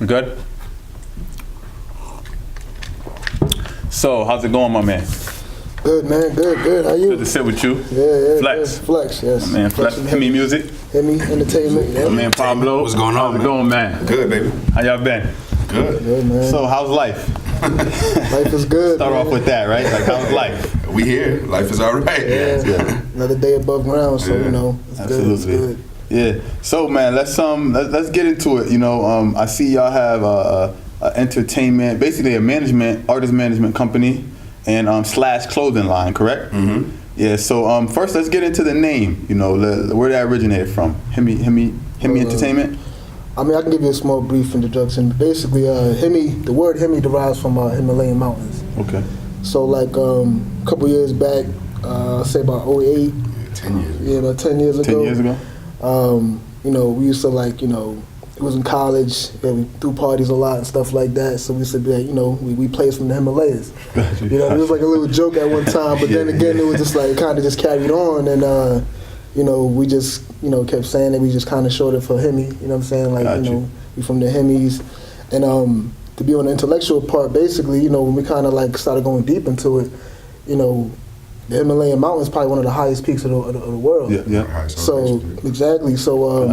Good? So, how's it going, my man? Good, man. Good. How you? Good to sit with you. Yeah. Flex. Good. Flex, yes. Man, Flex. Himmy Music. Himmy Entertainment. Yeah. My man Pablo. What's going on, How's it going, man? Good, baby. How y'all been? Good, man. So, how's life? Life is good. Start man. off with that, right? Like, how's life? We here. Life is all right. Yeah. Another day above ground, so Yeah. you know, it's Absolutely. good. It's good. Yeah. So, man, let's get into it. You know, I see y'all have a entertainment, basically a artist management company, and slash clothing line, correct? Mm-hmm. Yeah. So, first, let's get into the name. You know, where that originated from. Himmy Entertainment. I mean, I can give you a small brief introduction. Basically, the word Himmy derives from Himalayan mountains. Okay. So, like a couple years back, I'll say about 08. 10 years ago. Yeah, about 10 years ago. 10 years ago. You know, we used to it was in college, we threw parties a lot and stuff like that, so we used to be like, we played from the Himalayas. You know, it was like a little joke at one time, but then again, it was just like, kind of just carried on, and, we just, kept saying that we just kind of short it for Himmy, you know what I'm saying? Like, we from the Himmys, and to be on the intellectual part, basically, when we kind of like started going deep into it, the Himalayan mountains probably one of the highest peaks of the world. Yeah. So exactly. So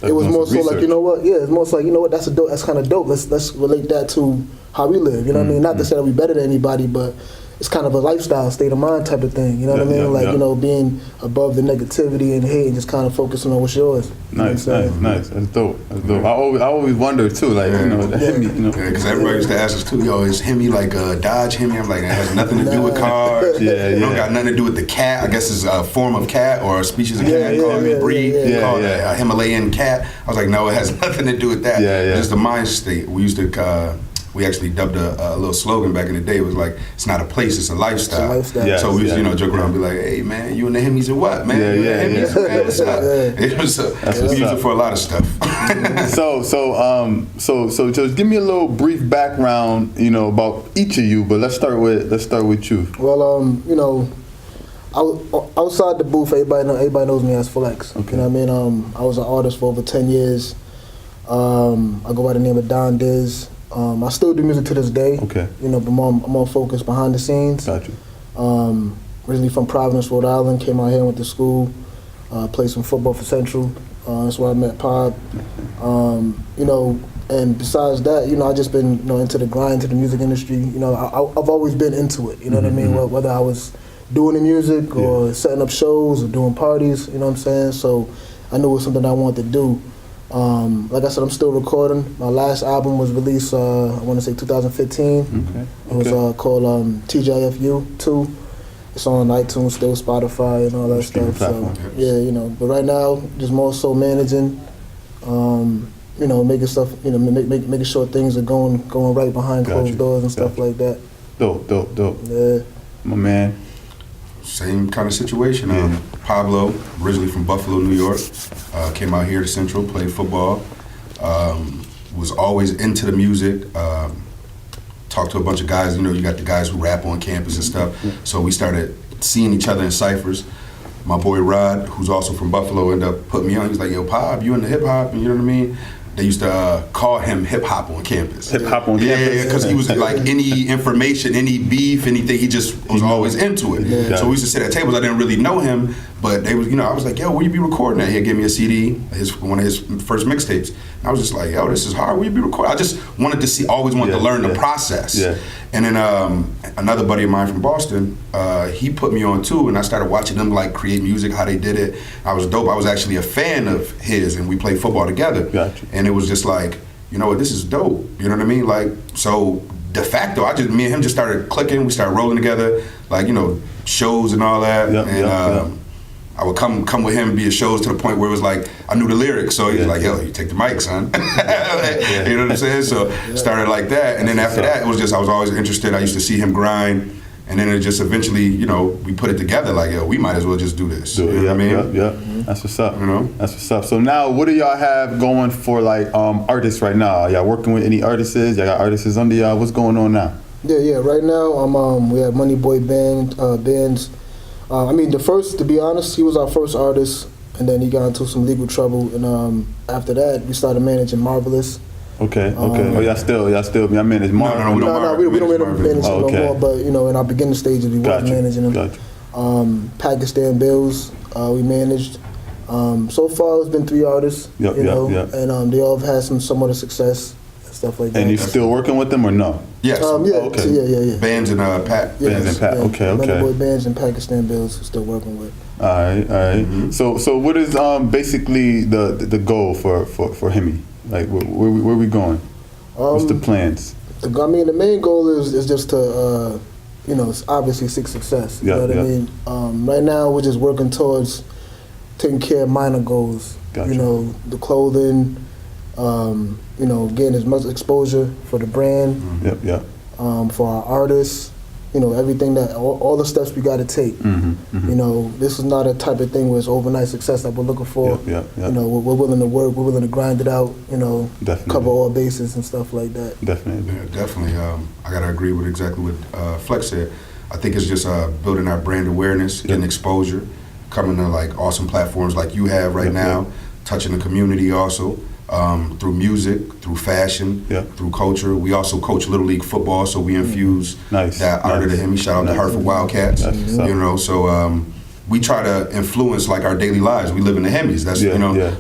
it was more so research. like, it's more so like, that's kind of dope. Let's relate that to how we live. You know what I mean? Not to say that we better than anybody, but it's kind of a lifestyle, state of mind type of thing. You know what I mean? Being above the negativity and hate and just kind of focusing on what's yours. Nice. That's dope. I always wonder too, like, the Himmy, because everybody used to ask us too, is Himmy like a Dodge Himmy? I'm like, it has nothing to do with cars. It don't got nothing to do with the cat. I guess it's a form of cat or a species of cat called a breed called a Himalayan cat. I was like, no, it has nothing to do with that. It's just a mind state. We used to. We actually dubbed a little slogan back in the day. It was like, it's not a place, it's a lifestyle. It's a lifestyle. So we used to, joke around and be like, hey, man, you and the Himmys or what, man? Himmys, man, what's up? It was, we used it for a lot of stuff. So just give me a little brief background, about each of you, but let's start with you. Well, outside the booth, everybody knows me as Flex. Okay. You know what I mean? I was an artist for over 10 years. I go by the name of Don Diz. I still do music to this day. Okay. But I'm more focused behind the scenes. Got you. Originally from Providence, Rhode Island. Came out here, went to school, played some football for Central. That's where I met Pop. And besides that, I just been into the grind, to the music industry. I've always been into it. You know what I mean? Whether I was doing the music or setting up shows or doing parties. You know what I'm saying? So I knew it was something I wanted to do. Like I said, I'm still recording. My last album was released, I want to say 2015. Okay. It was called TGIFU 2. It's on iTunes, still Spotify, and all that stuff. So but right now, just more so managing, making stuff, making sure things are going right behind closed doors and stuff like that. Dope. Yeah. My man. Same kind of situation. Pablo, originally from Buffalo, New York, came out here to Central, played football, was always into the music, talked to a bunch of guys, you got the guys who rap on campus and stuff, so we started seeing each other in ciphers. My boy Rod, who's also from Buffalo, ended up putting me on. He was like, yo, Pop, you into hip hop, you know what I mean? They used to call him hip hop on campus. Hip hop on campus? Yeah, because he was like, any information, any beef, anything, he just was always into it. Yeah. So we used to sit at tables. I didn't really know him, but they was, I was like, yo, where you be recording at? He gave me a CD, one of his first mixtapes. And I was just like, yo, this is hard. Where you be recording? I just wanted to always wanted to learn the process. Yeah. And then another buddy of mine from Boston, he put me on too, and I started watching them like create music, how they did it. I was dope. I was actually a fan of his, and we played football together. Gotcha. And it was just like, you know what, this is dope. You know what I mean? Like, so de facto, me and him just started clicking. We started rolling together, like, shows and all that. I would come with him and be at shows to the point where it was like, I knew the lyrics. So he was like, yo, you take the mic, son. You know what I'm saying? So started like that. And then after that, it was just, I was always interested. I used to see him grind. And then it just eventually, we put it together like, yo, we might as well just do this. You know what I mean? Yeah. That's what's up. That's what's up. So now, what do y'all have going for like artists right now? Y'all working with any artists? Y'all got artists under y'all? What's going on now? Yeah. Right now, we have Money Boy bands. To be honest, he was our first artist, and then he got into some legal trouble. And after that, we started managing Marvelous. Okay. Oh, y'all manage Marv? No, we don't manage him Oh, okay. no more. But you know, in our beginning stages, we was managing him. Gotcha. Pakistan Bills, we managed. So far, it's been 3 artists. Yep. And they all have had somewhat of success and stuff like that. And you still working with them or no? Yes. Okay. Yeah. Bands and Pat. Bands and Pat. Okay. Boy bands and Pakistan Bills we're still working with. All right. Mm-hmm. So what is basically the goal for Himmy? Like where we going? What's the plans? The main goal is just to it's obviously seek success. You know what I mean? Right now we're just working towards taking care of minor goals. Gotcha. You know, the clothing, getting as much exposure for the brand. Yep. For our artists, everything that all the steps we got to take. You know, this is not a type of thing where it's overnight success that we're looking for. Yep. You know, we're willing to work, we're willing to grind it out. You know, definitely. Cover all bases and stuff like that. Definitely. Yeah, definitely. I gotta agree with exactly what Flex said. I think it's just building our brand awareness, getting exposure, coming to like awesome platforms like you have right now, touching the community also. Through music, through fashion, through culture. We also coach Little League football, so we infuse that art of the Himmy. Shout out to Hartford Wildcats. You know, so we try to influence like our daily lives. We live in the Hemmys. That's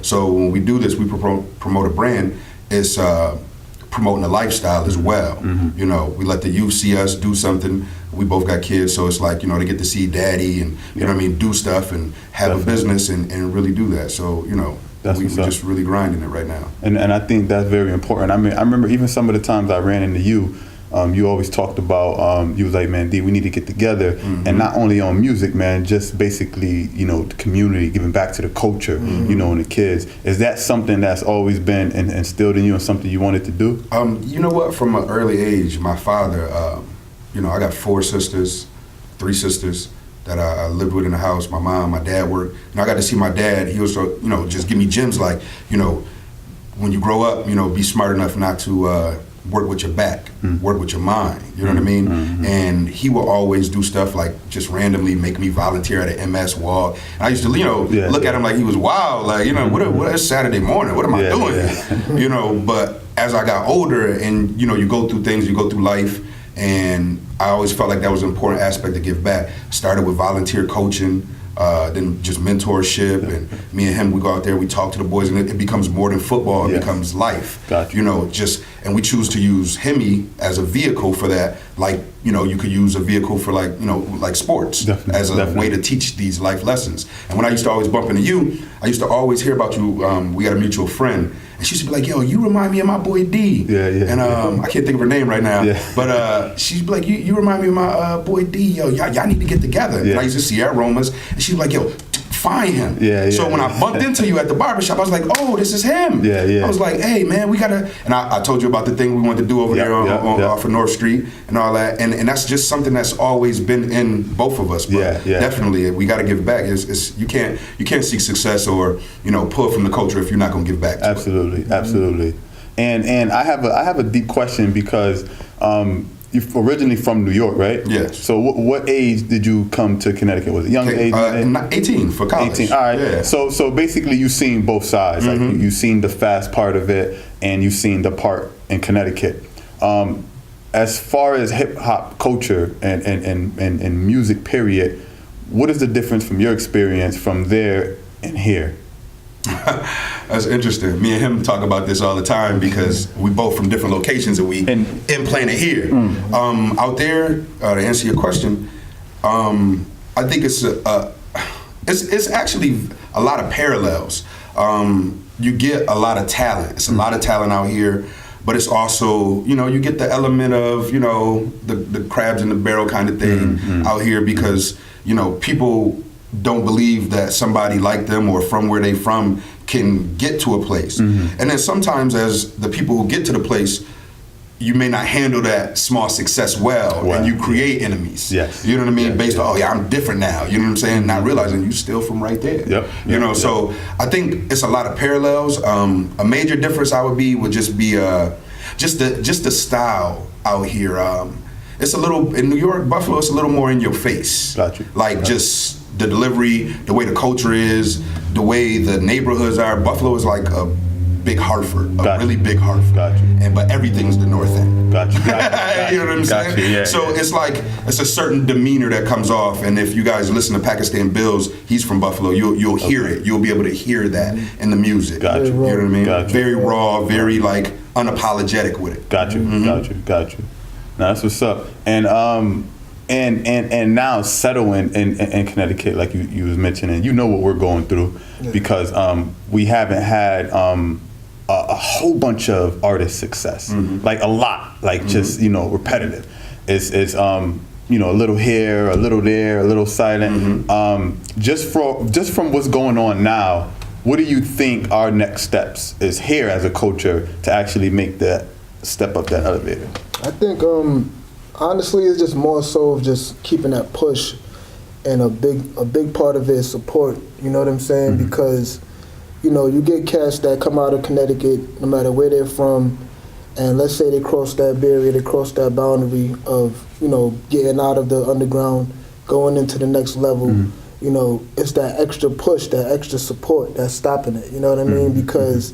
So when we do this, we promote a brand. It's promoting a lifestyle as well. You know, we let the youth see us do something. We both got kids, so it's like, they get to see daddy and, you know what I mean, do stuff and have a business and really do that. So, we're just really grinding it right now. And I think that's very important. I mean, I remember even some of the times I ran into you, you always talked about, you was like, man, D, we need to get together. And not only on music, man, just basically, the community, giving back to the culture, and the kids. Is that something that's always been instilled in you and something you wanted to do? You know what? From an early age, my father, I got 4 sisters, 3 sisters that I lived with in the house. My mom, my dad worked. I got to see my dad. He was, just give me gems like, when you grow up, be smart enough not to work with your back, work with your mind. You know what I mean? And he will always do stuff like just randomly make me volunteer at an MS walk. And I used to, look at him like he was wild. Like, what is Saturday morning? What am I doing? But as I got older and, you go through things, you go through life, and I always felt like that was an important aspect to give back. Started with volunteer coaching, then just mentorship, and me and him, we go out there, we talk to the boys, and it becomes more than football, it becomes life. Gotcha. And we choose to use Himmy as a vehicle for that, like, you could use a vehicle for like sports, as a way to teach these life lessons. And when I used to always bump into you, I used to always hear about you, we had a mutual friend, and she used to be like, yo, you remind me of my boy D. And I can't think of her name right now, but she'd be like, you remind me of my boy D, yo, y'all need to get together. And I used to see her at Roma's, and she'd be like, yo, find him. So when I bumped into you at the barbershop, I was like, oh, this is him. I was like, hey, man, we gotta, and I told you about the thing we wanted to do over there off of North Street and all that, and that's just something that's always been in both of us. But definitely, we gotta give back. It's you can't seek success or pull from the culture if you're not gonna give back to Absolutely. And I have a deep question because you're originally from New York, right? Yes. So what age did you come to Connecticut? Was it young age? 18 for college. 18. All right. So basically, you've seen both sides. Like you've seen the fast part of it, and you've seen the part in Connecticut. As far as hip hop culture and music, period, what is the difference from your experience from there and here? That's interesting. Me and him talk about this all the time because we both from different locations and we implant it here. Out there, to answer your question, I think it's actually a lot of parallels. You get a lot of talent. It's a lot of talent out here, but it's also, you get the element of, the crabs in the barrel kind of thing out here because, people don't believe that somebody like them or from where they from can get to a place. And then sometimes as the people who get to the place, you may not handle that small success well. And you create enemies. You know what I mean? Based on, I'm different now. You know what I'm saying? Not realizing you still from right there. So I think it's a lot of parallels. A major difference would just be just the style out here. It's a little, in New York, Buffalo, it's a little more in your face. Just the delivery, the way the culture is, the way the neighborhoods are. Buffalo is like a big Hartford, a Gotcha. really big Hartford. Gotcha. But everything's the North End. Gotcha. Gotcha. You know what I'm saying? Gotcha. Yeah, so it's like, it's a certain demeanor that comes off, and if you guys listen to Pakistan Bills, he's from Buffalo, you'll hear it. You'll be able to hear that in the music. Gotcha. You know what I mean? Gotcha. Very raw, very like unapologetic with it. Got you. Got you. Now that's what's up. And now settling in Connecticut, like you was mentioning, you know what we're going through, because we haven't had a whole bunch of artist success, like a lot, like just repetitive. It's a little here, a little there, a little silent. Just from what's going on now, what do you think our next steps is here as a culture to actually make that step up that elevator? I think honestly, it's just more so of just keeping that push, and a big part of it is support. You know what I'm saying? Because you get cats that come out of Connecticut, no matter where they're from, and let's say they cross that barrier, they cross that boundary of getting out of the underground, going into the next level. It's that extra push, that extra support that's stopping it. You know what I mean? Because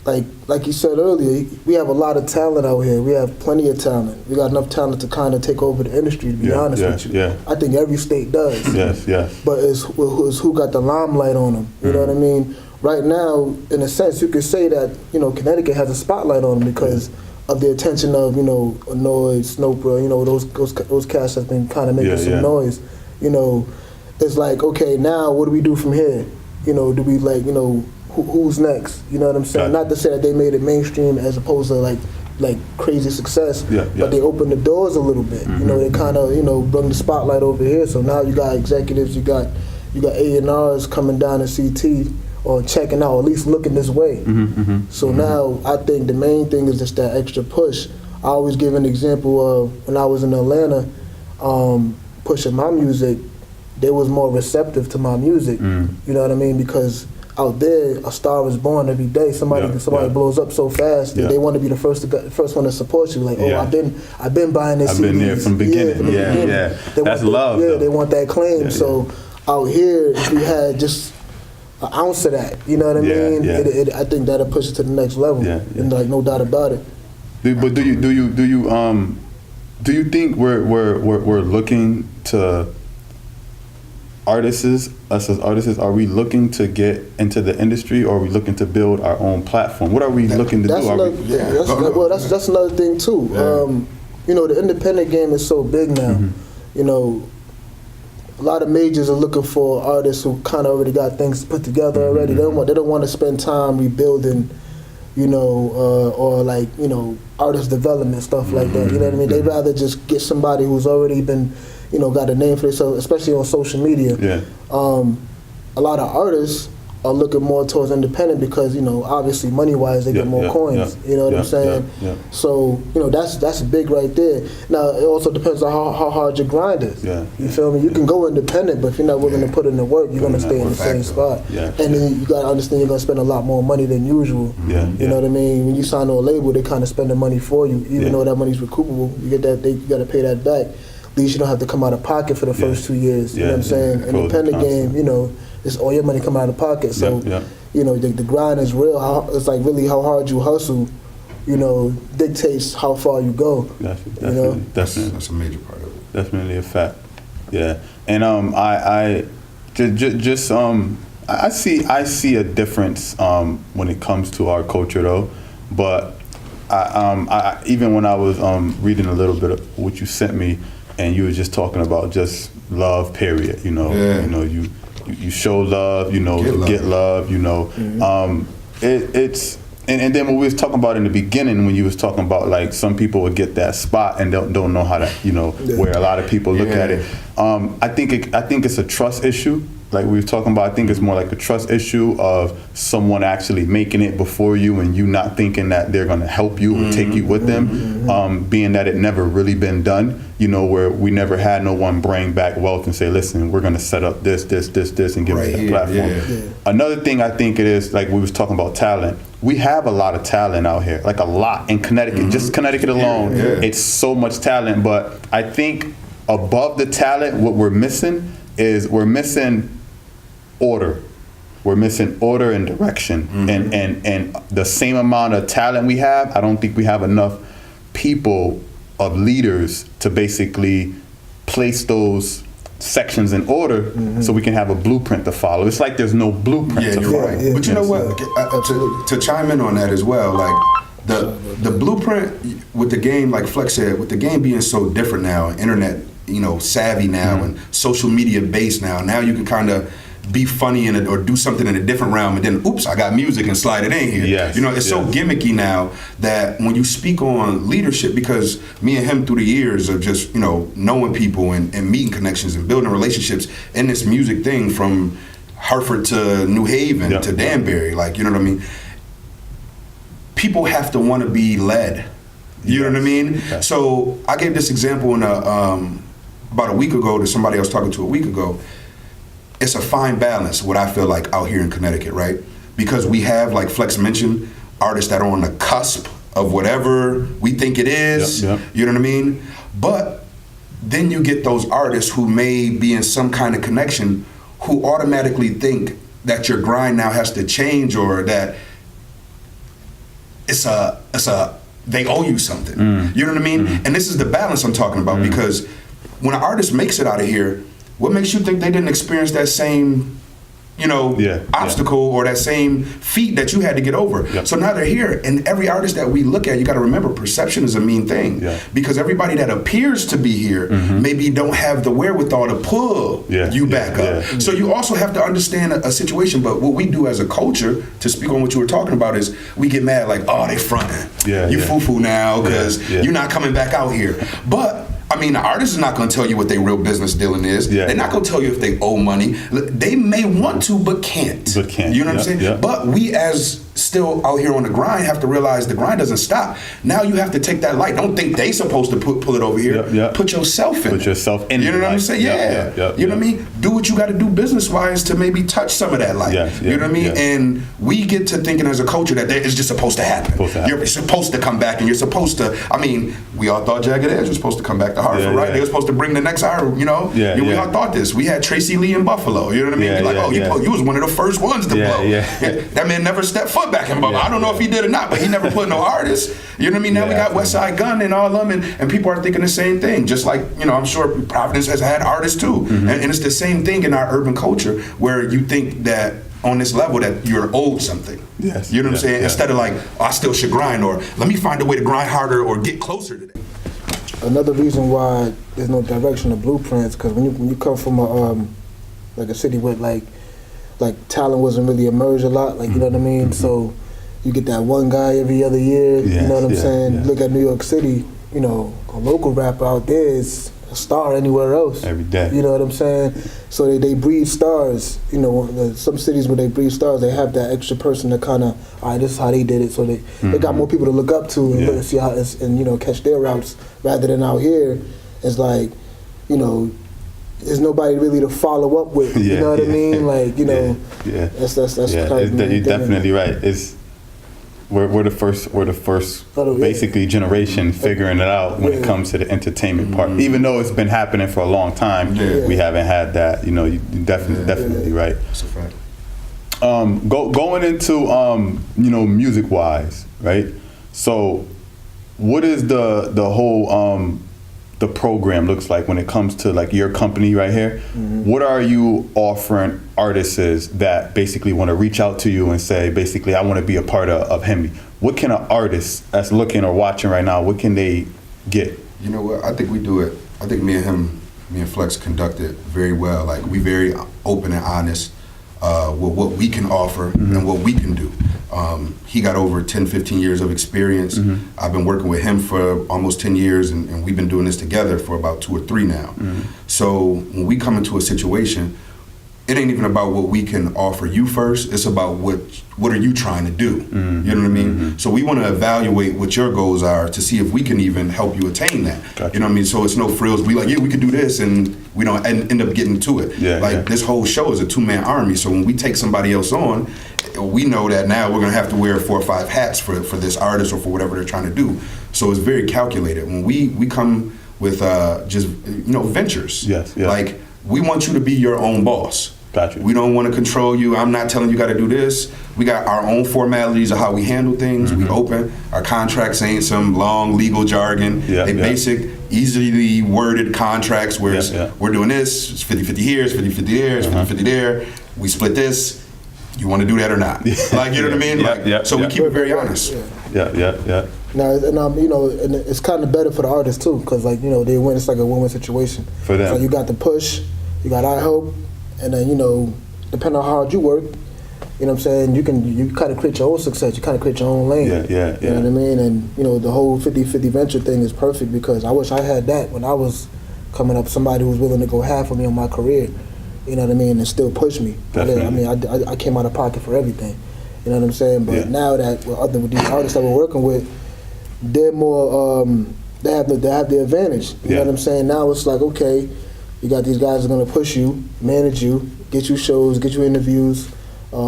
like you said earlier, we have a lot of talent out here. We have plenty of talent. We got enough talent to kind of take over the industry, to be honest with you. I think every state does. Yes. But it's who got the limelight on them. You know what I mean? Right now, in a sense, you could say that, Connecticut has a spotlight on them because of the attention of, Annoyed, Snopra, those cats that's been kind of making some noise. It's like, okay, now what do we do from here? Do we who's next? You know what I'm saying? Not to say that they made it mainstream as opposed to like crazy success, but they opened the doors a little bit. They kind of bring the spotlight over here. So now you got executives, you got A&Rs coming down to CT or checking out, or at least looking this way. So now I think the main thing is just that extra push. I always give an example of when I was in Atlanta, pushing my music. They was more receptive to my music. You know what I mean? Because out there, a star is born every day. Somebody blows up so fast that they want to be the first one to support you. Like, I've been buying this. I've been there from the beginning. That's love. They want that claim. So out here, if we had just an ounce of that, you know what I mean? I think that'll push it to the next level. And no doubt about it. But do you think we're looking to us as artists, are we looking to get into the industry, or are we looking to buid our own platform? What are we looking to do? That's another thing too. The independent game is so big now. A lot of majors are looking for artists who kind of already got things put together already. They don't want to spend time rebuilding, or artist development, stuff like that. You know what I mean? They'd rather just get somebody who's already been got a name for themselves, especially on social media. A lot of artists are looking more towards independent because, obviously money-wise they get more coins. You know what I'm saying? So, that's big right there. Now, it also depends on how hard your grind is. You feel me? You can go independent, but if you're not willing to put in the work, you're going to stay in the same spot. And then you got to understand you're going to spend a lot more money than usual. You know what I mean? When you sign to a label, they kind of spend the money for you. Even though that money's recoupable, you got to pay that back. At least you don't have to come out of pocket for the first 2 years. You know what I'm saying? Independent game, it's all your money come out of pocket. So, the grind is real. It's like really how hard you hustle, dictates how far you go. Definitely. That's a major part of it. Definitely a fact. Yeah. And I see a difference when it comes to our culture though. But I even when I was reading a little bit of what you sent me, and you were just talking about just love, period. You show love, get love. It's and then what we was talking about in the beginning, when you was talking about like some people would get that spot and don't know how to, where a lot of people look at it. I think it's a trust issue. Like we were talking about, I think it's more like a trust issue of someone actually making it before you and you not thinking that they're going to help you or take you with them, being that it never really been done, where we never had no one bring back wealth and say, listen, we're going to set up this, and give us a platform. Another thing I think it is, like we was talking about talent, we have a lot of talent out here, like a lot in Connecticut, just Connecticut alone, it's so much talent, but I think above the talent, what we're missing is order. we're missing order and direction, and the same amount of talent we have, I don't think we have enough people of leaders to basically place those sections in order so we can have a blueprint to follow. It's like there's no blueprint to you're follow. right. But you know what? To chime in on that as well, like the blueprint with the game, like Flex said, with the game being so different now, internet, savvy now, and social media based now you can kind of be funny in it or do something in a different realm, and then oops, I got music and slide it in here. Yes, it's so gimmicky now that when you speak on leadership, because me and him through the years of just knowing people and meeting connections and building relationships in this music thing, from Hartford to New Haven to Danbury, like, you know what I mean? People have to want to be led. You know what I mean? Okay. So I gave this example in about a week ago to somebody I was talking to a week ago. It's a fine balance, what I feel like out here in Connecticut, right? Because we have, like Flex mentioned, artists that are on the cusp of whatever we think it is. You know what I mean? But then you get those artists who may be in some kind of connection who automatically think that your grind now has to change, or that they owe you something. You know what I mean? And this is the balance I'm talking about, because when an artist makes it out of here, what makes you think they didn't experience that same, obstacle or that same feat that you had to get over? So now they're here, and every artist that we look at, you got to remember, perception is a mean thing, because everybody that appears to be here maybe don't have the wherewithal to pull you back up. So you also have to understand a situation. But what we do as a culture, to speak on what you were talking about, is we get mad like, oh, they fronting, you foo-foo now because you're not coming back out here. But I mean, the artist is not going to tell you what their real business dealing is. They're not going to tell you if they owe money. They may want to, but can't. You know what I'm saying? But we, as still out here on the grind, have to realize the grind doesn't stop. Now you have to take that light. Don't think they supposed to pull it over here. Put yourself in. Put yourself in. You know what I'm saying? You know what I mean? Do what you got to do business-wise to maybe touch some of that light. You know what I mean? And we get to thinking as a culture that it's just supposed to happen. You're supposed to come back, and you're supposed to. I mean, we all thought Jagged Edge was supposed to come back to Hartford, right? They were supposed to bring the next hour. We all thought this. We had Tracy Lee in Buffalo. You know what I mean? You was one of the first ones to blow. That man never stepped foot back in Buffalo. I don't know if he did or not, but he never put no artists. You know what I mean? Now we got West Side Gun and all of them, and people are thinking the same thing. Just like, I'm sure Providence has had artists too. And it's the same thing in our urban culture, where you think that on this level that you're owed something. You know what I'm saying? Instead of like, I still should grind, or let me find a way to grind harder or get closer to that. Another reason why there's no direction or blueprints, because when you come from a city where like talent wasn't really emerged a lot, like, you know what I mean? So you get that one guy every other year, you know what I'm saying? Look at New York City, a local rapper out there is a star anywhere else. Every day. You know what I'm saying? So they breed stars. Some cities where they breed stars, they have that extra person to kind of, all right, this is how they did it. So they got more people to look up to and look and see how and catch their routes, rather than out here. It's like, there's nobody really to follow up with. You know what I mean? Like, that's you're definitely right. We're the first basically generation figuring it out when it comes to the entertainment part. Even though it's been happening for a long time, we haven't had that. You're definitely right. That's a fact. Going into music wise, right? So what is the whole the program looks like when it comes to like your company right here? What are you offering artists that basically want to reach out to you and say, basically, I want to be a part of Himmy? What can an artist that's looking or watching right now, what can they get? You know what? I think we do it. I think me and Flex conduct it very well. Like, we very open and honest with what we can offer and what we can do. He got over 10, 15 years of experience. I've been working with him for almost 10 years, and we've been doing this together for about 2 or 3 now. So when we come into a situation, it ain't even about what we can offer you first. It's about what are you trying to do? You know what I mean? So we want to evaluate what your goals are to see if we can even help you attain that. You know what I mean? So it's no frills. We like, we could do this, and we don't end up getting to it. This whole show is a 2-man army. So when we take somebody else on, we know that now we're going to have to wear 4 or 5 hats for this artist or for whatever they're trying to do. So it's very calculated. When we come with just ventures, like, we want you to be your own boss. Gotcha. We don't want to control you. I'm not telling you got to do this. We got our own formalities of how we handle things. We open. Our contracts ain't some long legal jargon. They basic, easily worded contracts where we're doing this. It's 50-50 here. It's 50-50 there. It's 50-50 there. We split this. You want to do that or not? Like, you know what I mean? So we keep it very honest. Yeah. Now, and you know, and it's kind of better for the artists too, because like, you know, they win. It's like a win-win situation for them. So you got the push, you got our help, and then, you know, depending on how hard you work, you know what I'm saying, you kind of create your own success. You kind of create your own lane. Yeah. You know what I mean? And you know, the whole 50-50 venture thing is perfect because I wish I had that when I was coming up. Somebody who was willing to go half of me on my career. You know what I mean, and still push me. Definitely. I mean, I came out of pocket for everything. You know what I'm saying? But now that with these artists that we're working with, they're more they have the advantage. You know what I'm saying? Now it's like, okay, you got these guys that are gonna push you, manage you, get you shows, get you interviews, you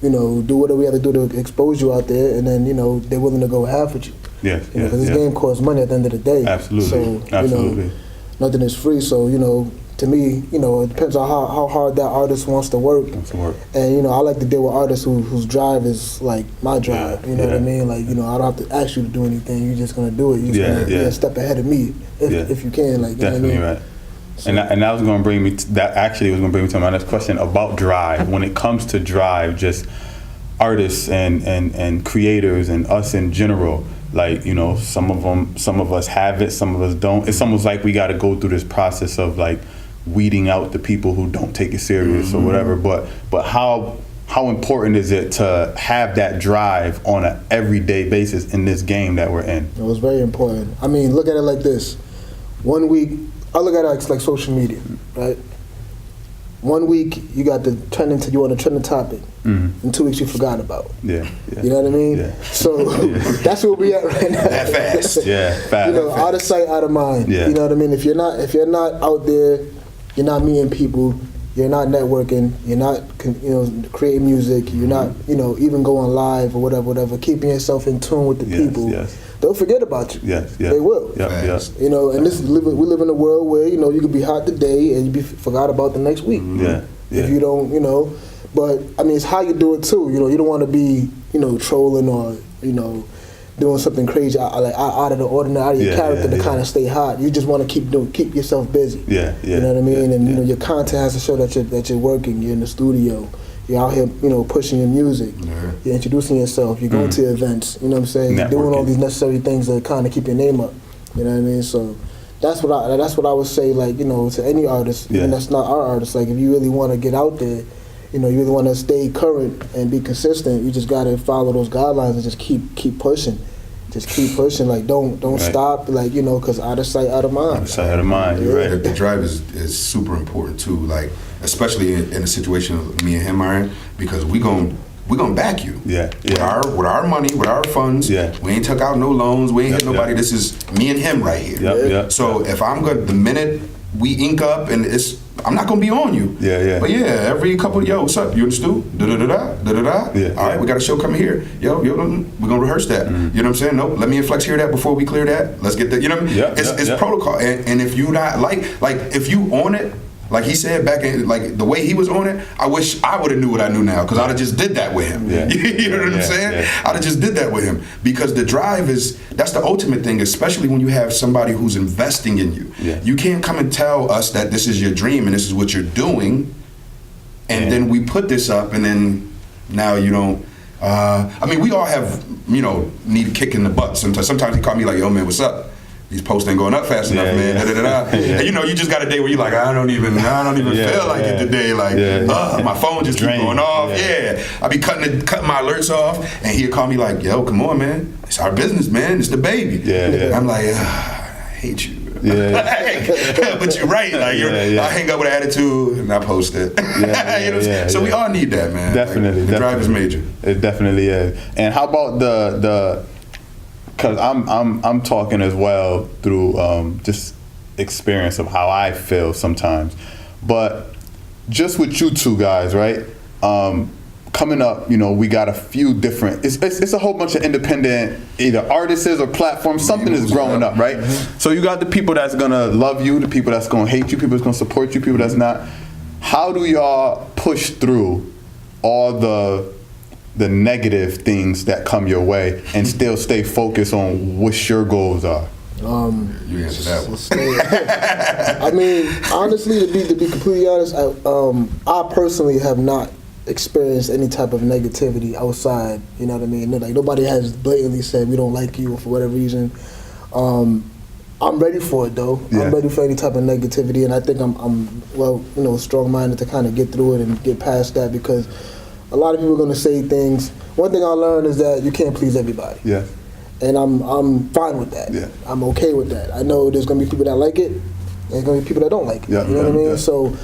know, do whatever we have to do to expose you out there, and then, you know, they're willing to go half with you. Because this game costs money at the end of the day. Absolutely. So you know, nothing is free. So, you know, to me, you know, it depends on how hard that artist wants to work. And, you know, I like to deal with artists whose drive is like my drive. You know what I mean? Like, you know, I don't have to ask you to do anything. You're just going to do it. You're just going to be a step ahead of me if you can. Like, you definitely know what I mean? right. So, and that was going to bring me to, that actually was going to bring me to my next question about drive. When it comes to drive, just artists and creators and us in general, like, you know, some of us have it, some of us don't. It's almost like we got to go through this process of like weeding out the people who don't take it serious or whatever. But how important is it to have that drive on an everyday basis in this game that we're in? It was very important. I mean, look at it like this. 1 week, I look at it like social media, right? 1 week you got the trending you on a trending topic. In 2 weeks you forgot about it. You know what I mean? So that's where we at right now. That fast. You know, out of sight, out of mind. You know what I mean? If you're not out there, you're not meeting people, you're not networking, you're not, you know, creating music, you're not, you know, even going live or whatever, keeping yourself in tune with the people, they'll forget about you. They will. You know, and we live in a world where, you know, you could be hot today and you be forgot about the next week. If you don't, you know, but I mean, it's how you do it too. You know, you don't want to be, you know, trolling or, you know, doing something crazy out of the ordinary, out of your character to kind of stay hot. You just want to keep yourself busy. You know what I mean? And you know, your content has to show that you're working. You're in the studio. You're out here, you know, pushing your music. You're introducing yourself. You're going to events. You know what I'm saying? You're doing all these necessary things that kind of keep your name up. You know what I mean? So that's what I would say. Like, you know, to any artist, and that's not our artist. Like, if you really want to get out there, you know, you really want to stay current and be consistent, you just got to follow those guidelines and just keep pushing. Just keep pushing. Like, don't stop. Like, you know, because out of sight, out of mind. Out of sight, out of mind. You're right. The drive is super important too. Like, especially in a situation of me and him are in, because we gonna back you. With our money, with our funds. We ain't took out no loans. We ain't hit nobody. This is me and him right here. So if I'm good, the minute we ink up and I'm not gonna be on you. But every couple of what's up? You in the stew? All right, we got a show coming here. We're gonna rehearse that. You know what I'm saying? Nope. Let me inflex here that before we clear that. Let's get that. You know what I mean? It's protocol. And if you not like if you on it, like he said back in, like the way he was on it, I wish I would have knew what I knew now, because I'd have just did that with him. You know what I'm saying? I'd have just did that with him, because the drive that's the ultimate thing, especially when you have somebody who's investing in you. You can't come and tell us that this is your dream and this is what you're doing, and then we put this up and then now you don't. I mean, we all have, you know, need a kick in the butt sometimes. Sometimes he call me like, yo man, what's up? These posts ain't going up fast enough, man. And you know, you just got a day where you're like, I don't even feel like it today. Like, my phone just keep going off. I be cutting my alerts off, and he'll call me like, yo, come on, man. It's our business, man. It's the baby. I'm like, I hate you. But you're right. Like, I hang up with an attitude and I post it. You know, so we all need that, man. Definitely. Like, the drive is major. It definitely is. And how about the because I'm talking as well through just experience of how I feel sometimes, but just with you two guys, right? Coming up, you know, we got a few different. It's a whole bunch of independent either artists or platforms. Something is growing up, right? So you got the people that's gonna love you, the people that's gonna hate you, people that's gonna support you, people that's not. how do y'all push through all the negative things that come your way and still stay focused on what your goals are? You answer that one. I mean, honestly, to be completely honest, I personally have not experienced any type of negativity outside. You know what I mean? Like, nobody has blatantly said we don't like you or for whatever reason. I'm ready for it though. Yeah. I'm ready for any type of negativity, and I think I'm well, you know, strong-minded to kind of get through it and get past that, because a lot of people are going to say things. One thing I learned is that you can't please everybody. Yeah. And I'm fine with that. Yeah. I'm okay with that. I know there's going to be people that like it, and there's going to be people that don't like it. Yeah, you know what I mean? Yeah. So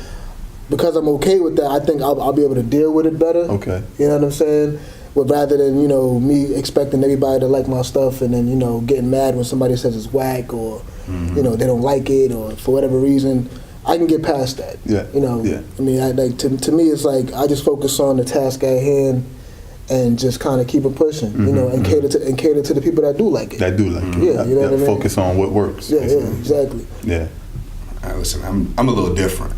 because I'm okay with that, I think I'll be able to deal with it better. Okay. You know what I'm saying? But rather than, you know, me expecting everybody to like my stuff and then, you know, getting mad when somebody says it's whack or, you know, they don't like it or for whatever reason, I can get past that. Yeah. You know, yeah. I mean, to me, it's like I just focus on the task at hand and just kind of keep it pushing, you know, and cater to the people that do like it. That do like it. Yeah, you know what I mean? Focus on what works. Yeah, exactly. Yeah. Listen, I'm a little different.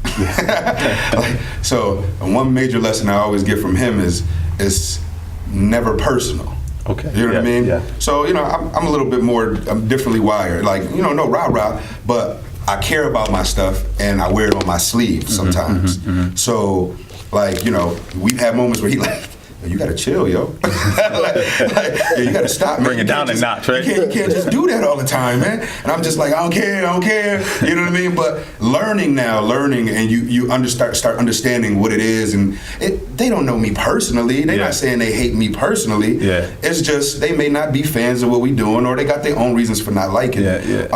So one major lesson I always get from him is never personal. Okay. You know what I mean? Yeah. So, you know, I'm a little bit more, I'm differently wired. Like, you know, no rah-rah, but I care about my stuff and I wear it on my sleeve sometimes. So, like, you know, we've had moments where he like, you gotta chill, yo. Yeah, you gotta stop, man. Bring it down a notch, right? You can't just do that all the time, man. And I'm just like, I don't care. You know what I mean? But learning, and you start understanding what it is, and they don't know me personally. They're not saying they hate me personally. Yeah. It's just they may not be fans of what we doing, or they got their own reasons for not liking it. Yeah.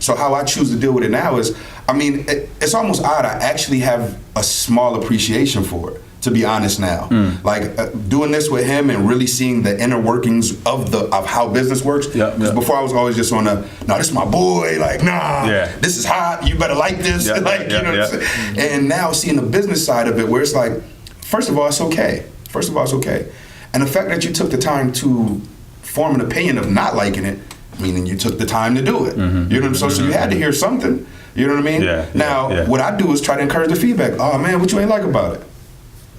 So how I choose to deal with it now is, I mean, it's almost odd. I actually have a small appreciation for it, to be honest now. Like doing this with him and really seeing the inner workings of how business works. Because before I was always just on no, this is my boy, like, nah, this is hot, you better like this. You know what I'm saying? And now seeing the business side of it, where it's like, first of all, it's okay. And the fact that you took the time to form an opinion of not liking it, meaning you took the time to do it. You know what I'm saying? So you had to hear something. You know what I mean? Now, what I do is try to encourage the feedback. Oh man, what you ain't like about it?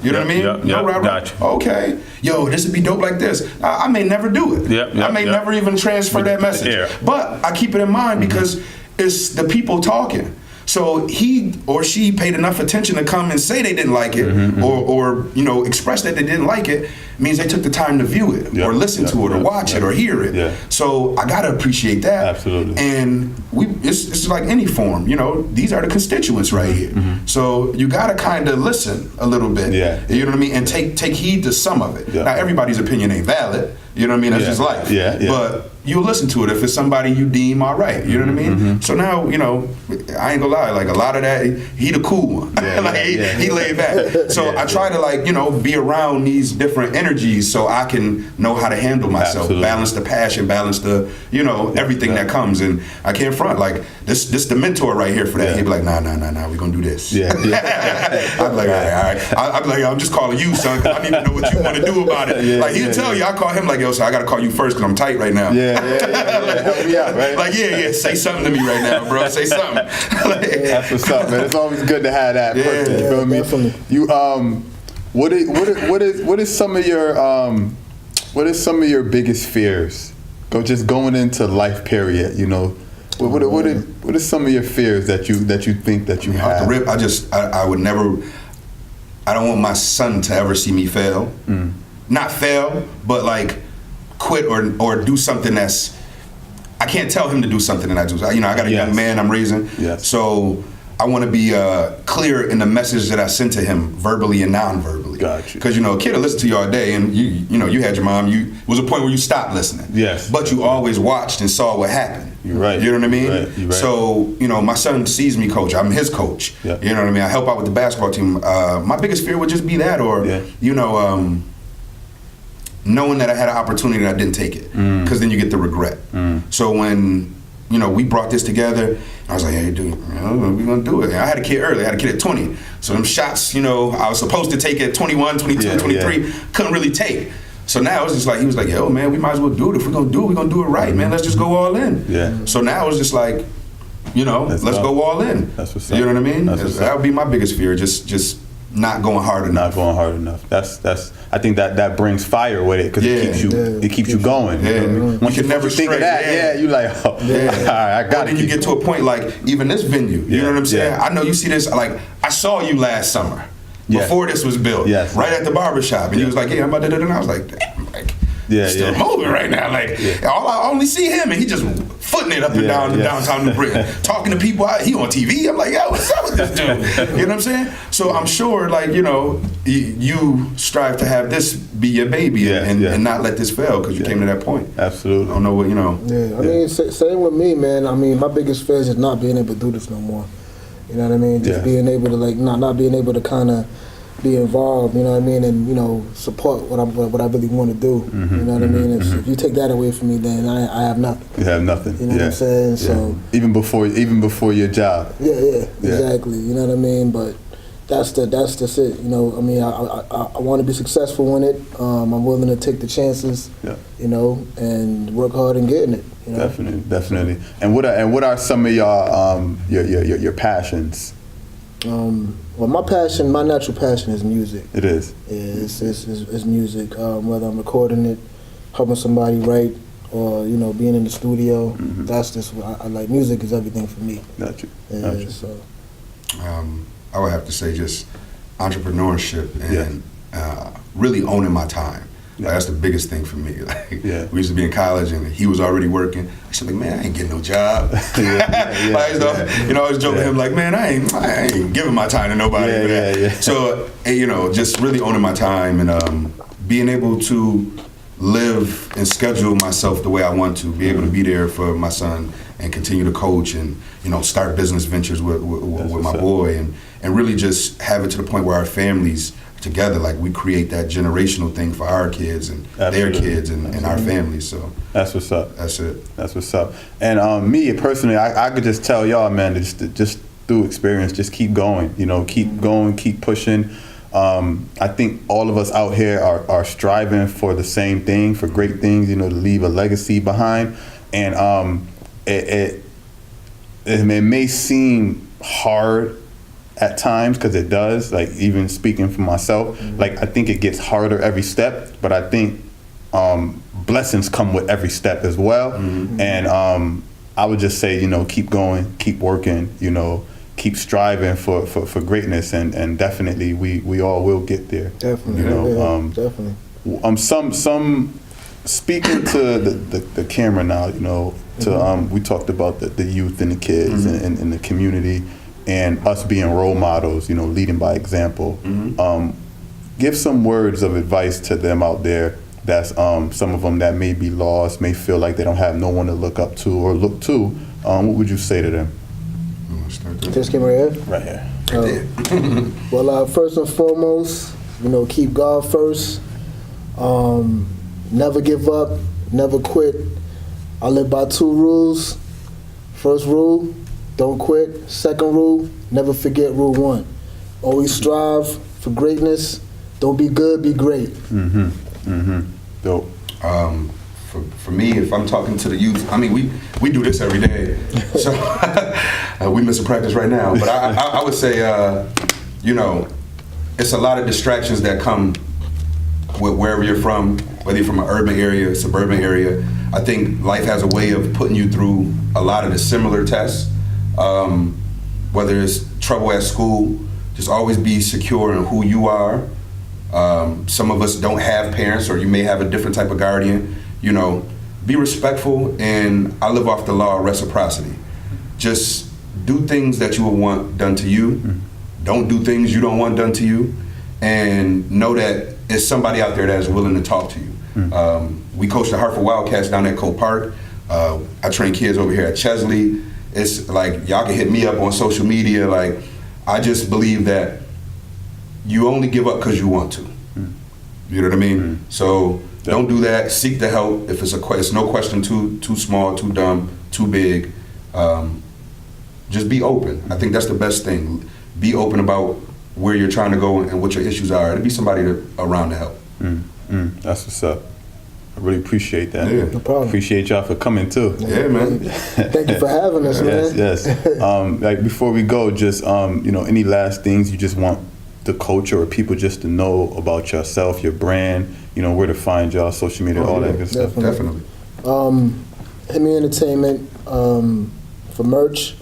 You know what I mean? No, right. Gotcha. Okay. Yo, this would be dope like this. I may never do it. I may never even transfer that message. But I keep it in mind because it's the people talking. So he or she paid enough attention to come and say they didn't like it, or you know, express that they didn't like it, means they took the time to view it, or listen to it, or watch it, or hear it. So I gotta appreciate that. Absolutely. And it's like any form, you know, these are the constituents right here. So you gotta kind of listen a little bit. You know what I mean? And take heed to some of it. Now everybody's opinion ain't valid. You know what I mean? That's just life. But you'll listen to it if it's somebody you deem all right. You know what I mean? So now, you know, I ain't gonna lie, like a lot of that, he the cool one. He laid back. So I try to, like, you know, be around these different energies so I can know how to handle myself, balance the passion, balance the, you know, everything that comes. And I can't front, like, this the mentor right here for that. He'd be like, nah, we're gonna do this. I'd be like, all right. I'd be like, I'm just calling you, son, 'cause I need to know what you want to do about it. Like, he'll tell you, I call him like, yo, so I gotta call you first because I'm tight right now. Help me out, right? Like, say something to me right now, bro. Say something. That's what's up, man. It's always good to have that person. You feel me? Definitely. You what is some of your biggest fears? Just going into life, period. You know, what are some of your fears that you think that you have? Off the rip, I would never. I don't want my son to ever see me fail. Not fail, but like quit or do something that's. I can't tell him to do something that I do. You know, I got a young man I'm raising. So I want to be clear in the message that I send to him, verbally and non-verbally. Gotcha. Because, you know, a kid will listen to you all day, and you know, you had your mom. It was a point where you stopped listening. But you always watched and saw what happened. You're right. You know what I mean? You're right. So, you know, my son sees me coach. I'm his coach. You know what I mean? I help out with the basketball team. My biggest fear would just be that, or you know, knowing that I had an opportunity and I didn't take it, because then you get the regret. So when, you know, we brought this together, I was like, hey, dude, you know, we're gonna do it. And I had a kid early. I had a kid at 20. So them shots, you know, I was supposed to take at 21, 22, 23, couldn't really take. So now it's just like, he was like, yo, man, we might as well do it. If we're gonna do it, we're gonna do it right, man. Let's just go all in. So now it's just like, you know, let's go all in. That's what's up. You know what I mean? That would be my biggest fear. Just not going hard enough. Not going hard enough. That's. I think that brings fire with it because it keeps you going. Yeah. You know what I mean? Once you you never think of that, you like, oh, all right, I got it. Then you get to a point like even this venue. You know what I'm saying? I know you see this. Like I saw you last summer before this was built. Yes. Right at the barbershop, and you was like, "Yeah, I'm about to do it." And I was like, "Damn, like." Still moving right now. Like I only see him, and he just footing it up and down the downtown New Britain, talking to people. He on TV. I'm like, yo, what's up with this dude? You know what I'm saying? So I'm sure, like you strive to have this be your baby and not let this fail because you came to that point. Absolutely. I don't know what Yeah, I mean, same with me, man. I mean, my biggest fear is just not being able to do this no more. You know what I mean? Just being able to not being able to kind of be involved, you know what I mean, and support what I really want to do. You know what I mean? If you take that away from me, then I have nothing. You have nothing. You know what I'm saying? So even before your job. Yeah, exactly. You know what I mean? But that's it. You know, I mean, I want to be successful in it. I'm willing to take the chances. You know, and work hard in getting it. You know? Definitely. And what are some of your passions? Well, my natural passion is music. It is. Yeah, it's music. Whether I'm recording it, helping somebody write, or being in the studio. That's just what I like. Music is everything for me. Got you. Yeah, so. I would have to say just entrepreneurship and really owning my time. Like, that's the biggest thing for me. Like, we used to be in college and he was already working. I said, like, man, I ain't getting no job. I was joking with him, like, man, I ain't giving my time to nobody for that. So, just really owning my time and being able to live and schedule myself the way I want to, be able to be there for my son and continue to coach and, start business ventures with my boy and really just have it to the point where our families together, like we create that generational thing for our kids and their kids and our families. So that's what's up. That's it. That's what's up. And me personally, I could just tell y'all, man, just through experience, just keep going. Keep going, keep pushing. I think all of us out here are striving for the same thing, for great things. To leave a legacy behind. And it may seem hard at times, because it does, like even speaking for myself, like I think it gets harder every step, but I think blessings come with every step as well. And I would just say, keep going, keep working, keep striving for greatness, and definitely we all will get there. Definitely. Definitely. Some speaking to the camera now, we talked about the youth and the kids and the community. And us being role models, leading by example. Give some words of advice to them out there. That's some of them that may be lost, may feel like they don't have no one to look up to or look to. What would you say to them? Just came right here? Right here. Well, first and foremost, keep God first. Never give up, never quit. I live by 2 rules. First rule, don't quit. Second rule, never forget rule 1. Always strive for greatness. Don't be good, be great. Dope. For me, if I'm talking to the youth, I mean, we do this every day. So we missing practice right now. But I would say, it's a lot of distractions that come with wherever you're from, whether you're from an urban area, suburban area. I think life has a way of putting you through a lot of the similar tests. Whether it's trouble at school, just always be secure in who you are. Some of us don't have parents, or you may have a different type of guardian. Be respectful, and I live off the law of reciprocity. Just do things that you would want done to you. Don't do things you don't want done to you, and know that there's somebody out there that is willing to talk to you. We coach the Hartford Wildcats down at Cope Park. I train kids over here at Chesley. It's like, y'all can hit me up on social media. Like, I just believe that you only give up because you want to. You know what I mean? So don't do that. Seek the help. If it's no question too small, too dumb, too big. Just be open. I think that's the best thing. Be open about where you're trying to go and what your issues are. And be somebody around to help. That's what's up. I really appreciate that. Yeah. No problem. Appreciate y'all for coming too. Yeah, man. Thank you for having us, man. Yes. Like before we go, just you know, any last things you just want the culture or people just to know about yourself, your brand, you know, where to find y'all, social media, all that good stuff. Definitely. Himmy Entertainment for merch.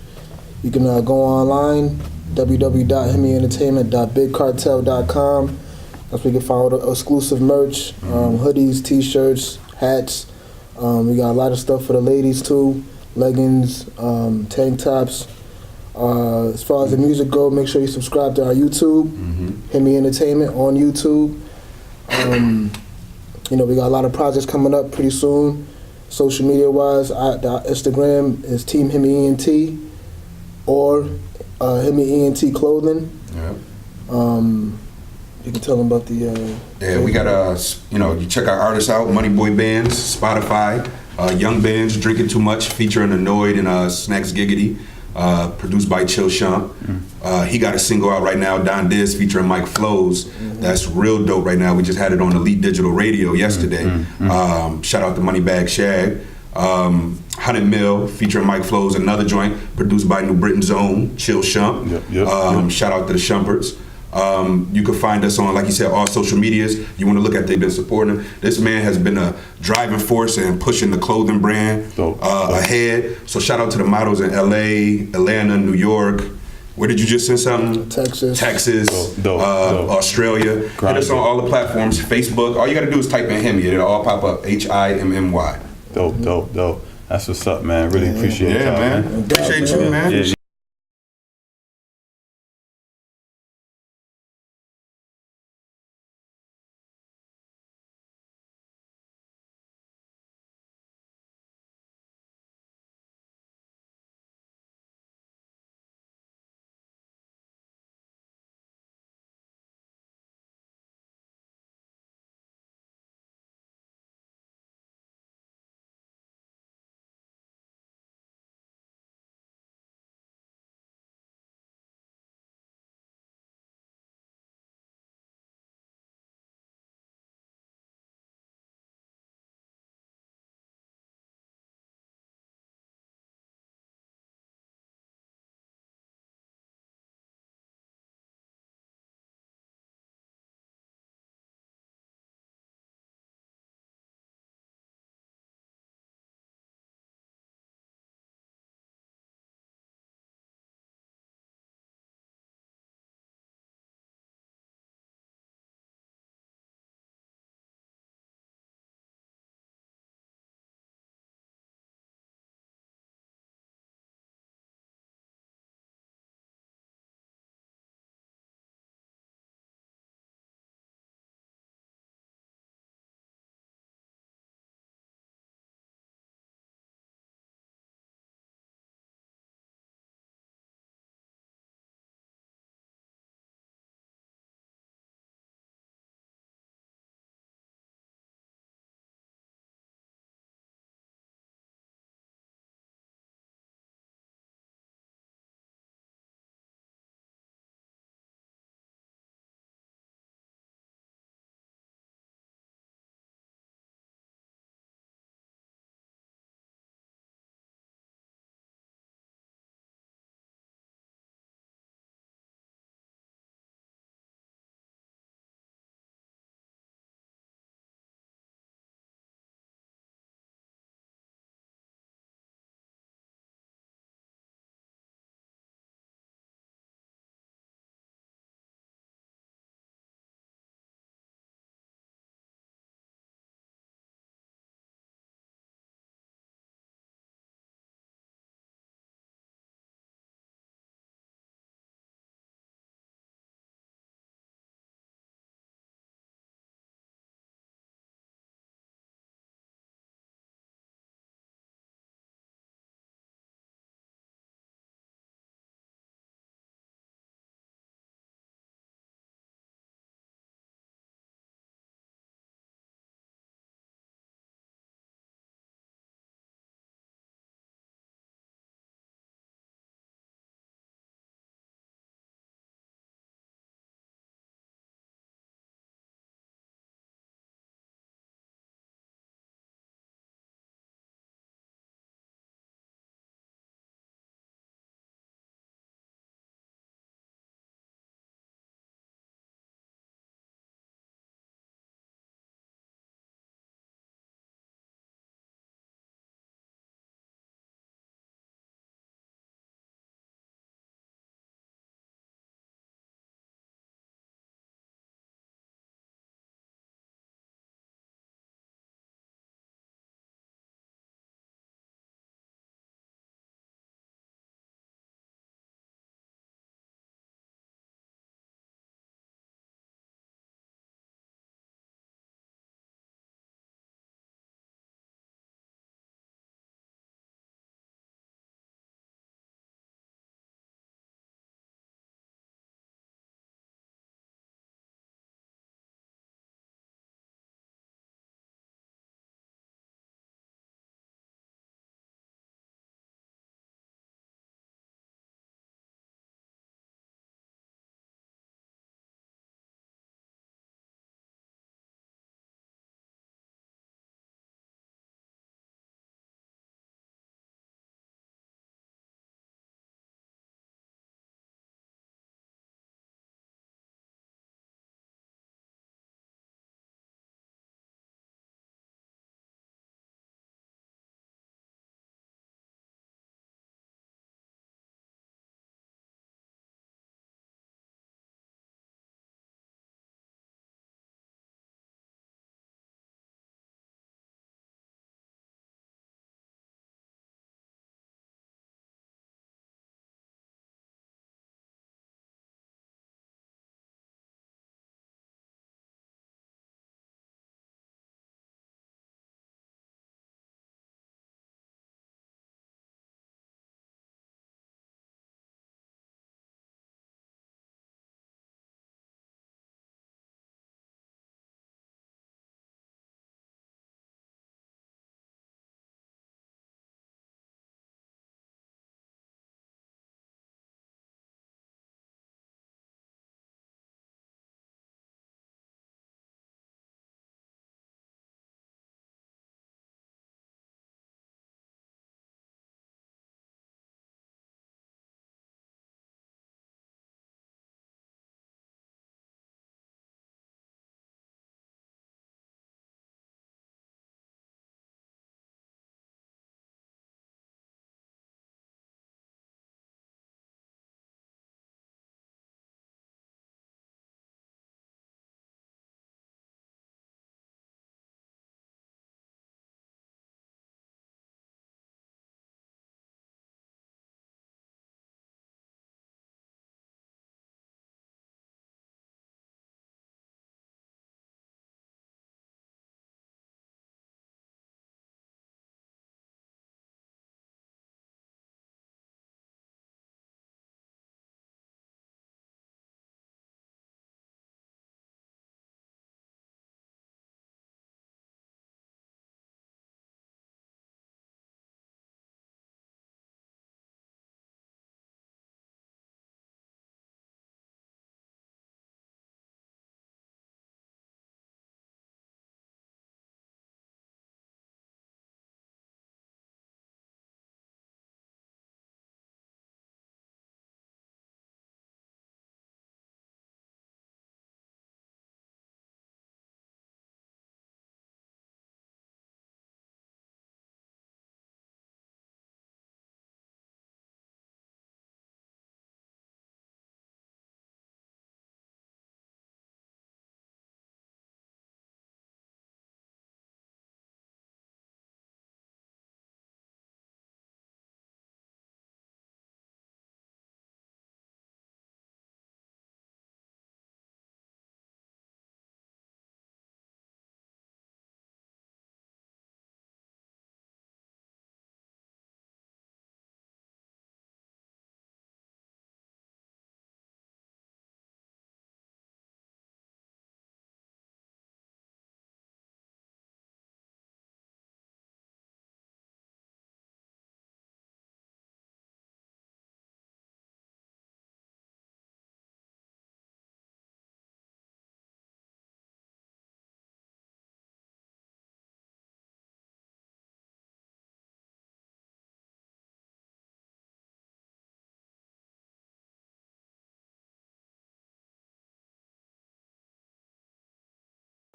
You can go online, www.himmyentertainment.bigcartel.com. That's where you can find all the exclusive merch, hoodies, t-shirts, hats. We got a lot of stuff for the ladies too, leggings, tank tops. As far as the music go, make sure you subscribe to our YouTube, Himmy Entertainment on YouTube. You know, we got a lot of projects coming up pretty soon. Social media wise, the Instagram is Team Himmy ENT or Himmy ENT Clothing. Yeah. You can tell them about the. Yeah, we got you know, you check our artists out, Money Boy Bands, Spotify, Young Bands, Drinking Too Much, featuring Annoyed and Snacks Giggity, produced by Chill Shump. He got a single out right now, Don Diz, featuring Mike Flows. That's real dope right now. We just had it on Elite Digital Radio yesterday. Shout out to Moneybag Shag. 100 Mil, featuring Mike Flows, another joint, produced by New Britain's own, Chill Shump. Shout out to the Shumperts. You can find us on, like you said, all social medias. You want to look at, they've been supporting him. This man has been a driving force and pushing the clothing brand ahead. So shout out to the models in LA, Atlanta, New York. Where did you just send something? Texas. Australia. Hit us on all the platforms, Facebook. All you got to do is type in Himmy. It'll all pop up, HIMMY. Dope. That's what's up, man. Really appreciate y'all, man. Appreciate you, man. Yeah.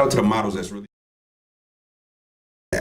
out to the models that's really